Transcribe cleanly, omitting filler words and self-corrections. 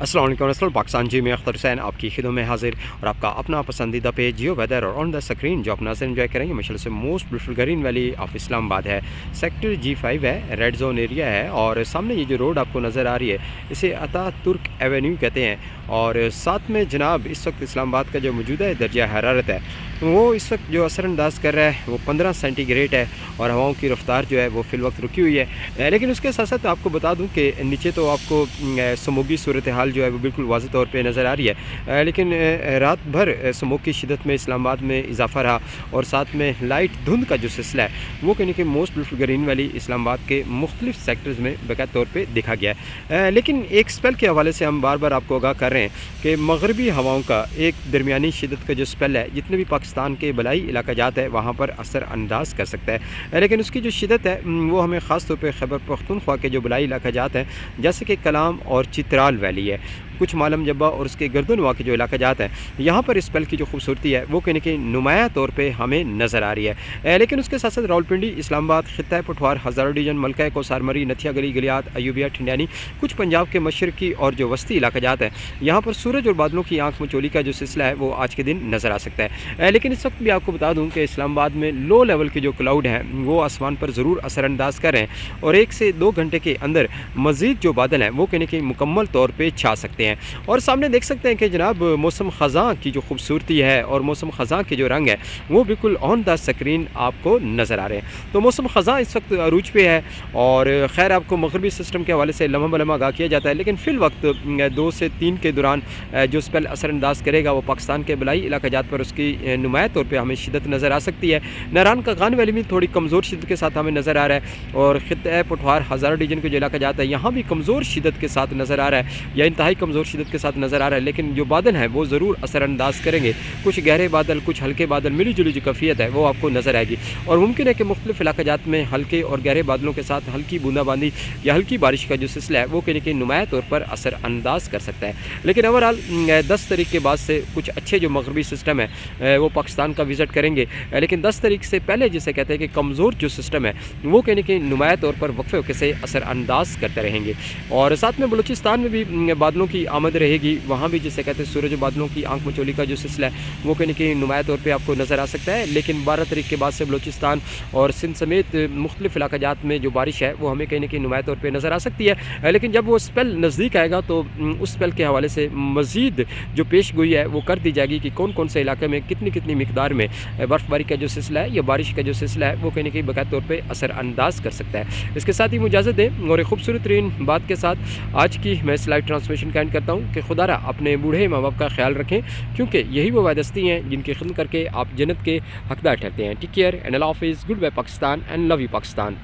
السلام علیکم نسل پاکستان جی میں اختر حسین آپ کی خدمت میں حاضر اور آپ کا اپنا پسندیدہ پیج جیو ویدر اور آن دا اسکرین جو آپ ناظرین انجوائے کریں گے مشہور سے most beautiful green valley of Islamabad ہے. سیکٹر G5 ہے, ریڈ زون ایریا ہے اور سامنے یہ جو روڈ آپ کو نظر آ رہی ہے اسے عطا ترک ایونیو کہتے ہیں. اور ساتھ میں جناب اس وقت اسلام آباد کا جو موجودہ درجہ حرارت ہے وہ اس وقت جو اثر انداز کر رہا ہے وہ 15 سینٹی گریڈ ہے اور ہواؤں کی رفتار جو ہے وہ فی الوقت رکی ہوئی ہے. لیکن اس کے ساتھ ساتھ آپ کو بتا دوں کہ نیچے تو آپ کو سموگی صورتحال جو ہے وہ بالکل واضح طور پہ نظر آ رہی ہے, لیکن رات بھر سموگ کی شدت میں اسلام آباد میں اضافہ رہا اور ساتھ میں لائٹ دھند کا جو سلسلہ ہے وہ کہنے کہ موسٹ بیوٹیفل گرین ویلی اسلام آباد کے مختلف سیکٹرز میں باقاعدہ طور پہ دیکھا گیا ہے. لیکن ایک سپیل کے حوالے سے ہم بار بار آپ کو آگاہ کر رہے ہیں کہ مغربی ہواؤں کا ایک درمیانی شدت کا جو سپیل ہے جتنے بھی پاکستان کے بلائی علاقہ جات ہے وہاں پر اثر انداز کر سکتا ہے, لیکن اس کی جو شدت ہے وہ ہمیں خاص طور پہ خیبر پختونخوا کے جو بلائی علاقہ جات ہیں جیسے کہ کلام اور چترال ویلی ہے, کچھ مالم جبہ اور اس کے گردنوا کے جو علاقہ جات ہیں یہاں پر اس پل کی جو خوبصورتی ہے وہ کہنے کہ نمایاں طور پہ ہمیں نظر آ رہی ہے. لیکن اس کے ساتھ ساتھ راولپنڈی, اسلام آباد, خطہ پٹوار, ہزارہ ڈویژن, ملکہ کوسار مری, نتھیا گلی, گلیات, ایوبیہ, ٹھنڈیانی, کچھ پنجاب کے مشرقی اور جو وسطی علاقہ جات ہیں یہاں پر سورج اور بادلوں کی آنکھ مچولی کا جو سلسلہ ہے وہ آج کے دن نظر آ سکتا ہے. لیکن اس وقت بھی آپ کو بتا دوں کہ اسلام آباد میں لو لیول کے جو کلاؤڈ ہیں وہ آسمان پر ضرور اثر انداز کر رہے ہیں اور 1 سے 2 گھنٹے کے اندر مزید جو بادل ہیں وہ کہنے کہ مکمل طور پہ چھا سکتے ہیں. اور سامنے دیکھ سکتے ہیں کہ جناب موسم خزاں کی جو خوبصورتی ہے اور موسم خزاں کے جو رنگ ہے وہ بالکل آن دا اسکرین آپ کو نظر آ رہے ہیں. تو موسم خزاں اس وقت عروج پہ ہے اور خیر آپ کو مغربی سسٹم کے حوالے سے لمحہ بلمحہ آگاہ کیا جاتا ہے, لیکن فی الوقت 2 سے 3 کے دوران جو سپیل اثر انداز کرے گا وہ پاکستان کے بلائی علاقہ جات پر اس کی نمایاں طور پہ ہمیں شدت نظر آ سکتی ہے. ناران کا غان ویلی میں تھوڑی کمزور شدت کے ساتھ ہمیں نظر آ رہا ہے اور خطہ پٹوار, ہزارہ ڈویژن کے جو علاقہ جات ہے یہاں بھی کمزور شدت کے ساتھ نظر آ رہا ہے یا انتہائی کمزور شدت کے ساتھ نظر آ رہا ہے, لیکن جو بادل ہیں وہ ضرور اثر انداز کریں گے. کچھ گہرے بادل, کچھ ہلکے بادل, ملی جلی جو کیفیت ہے وہ آپ کو نظر آئے گی اور ممکن ہے کہ مختلف علاقہ جات میں ہلکے اور گہرے بادلوں کے ساتھ ہلکی بوندا باندی یا ہلکی بارش کا جو سلسلہ ہے وہ کہنے کہ نمایاں طور پر اثر انداز کر سکتا ہے. لیکن اوورآل 10 تاریخ کے بعد سے کچھ اچھے جو مغربی سسٹم ہے وہ پاکستان کا وزٹ کریں گے, لیکن 10 تاریخ سے پہلے جسے کہتے ہیں کہ کمزور جو سسٹم ہے وہ کہنے کہ نمایاں طور پر وقفے وقفے سے اثر انداز کرتے رہیں گے. اور ساتھ میں بلوچستان میں بھی بادلوں کی آمد رہے گی, وہاں بھی جسے کہتے ہیں سورج و بادلوں کی آنکھ مچولی کا جو سلسلہ ہے وہ کہنے کہ نمایاں طور پہ آپ کو نظر آ سکتا ہے. لیکن 12 تاریخ کے بعد سے بلوچستان اور سندھ سمیت مختلف علاقہ جات میں جو بارش ہے وہ ہمیں کہنے کہ نمایاں طور پہ نظر آ سکتی ہے. لیکن جب وہ سپیل نزدیک آئے گا تو اس سپیل کے حوالے سے مزید جو پیش گوئی ہے وہ کر دی جائے گی کہ کون کون سے علاقے میں کتنی مقدار میں برف باری کا جو سلسلہ ہے یا بارش کا جو سلسلہ ہے وہ کہنے کہ باقاعدہ طور پہ اثر انداز کر سکتا ہے. اس کے ساتھ ہی اجازت دیں اور ایک خوبصورت ترین بات کے ساتھ آج کی میں اس لائیو ٹرانسمیشن کا اینڈ کرتا ہوں کہ خدا را اپنے بوڑھے ماں باپ کا خیال رکھیں کیونکہ یہی وہ وابستگی ہیں جن کی خدمت کر کے آپ جنت کے حقدار ٹھہرتے ہیں. ٹیک کیئر اینڈ اللہ حافظ. Good bye Pakistan and love you Pakistan.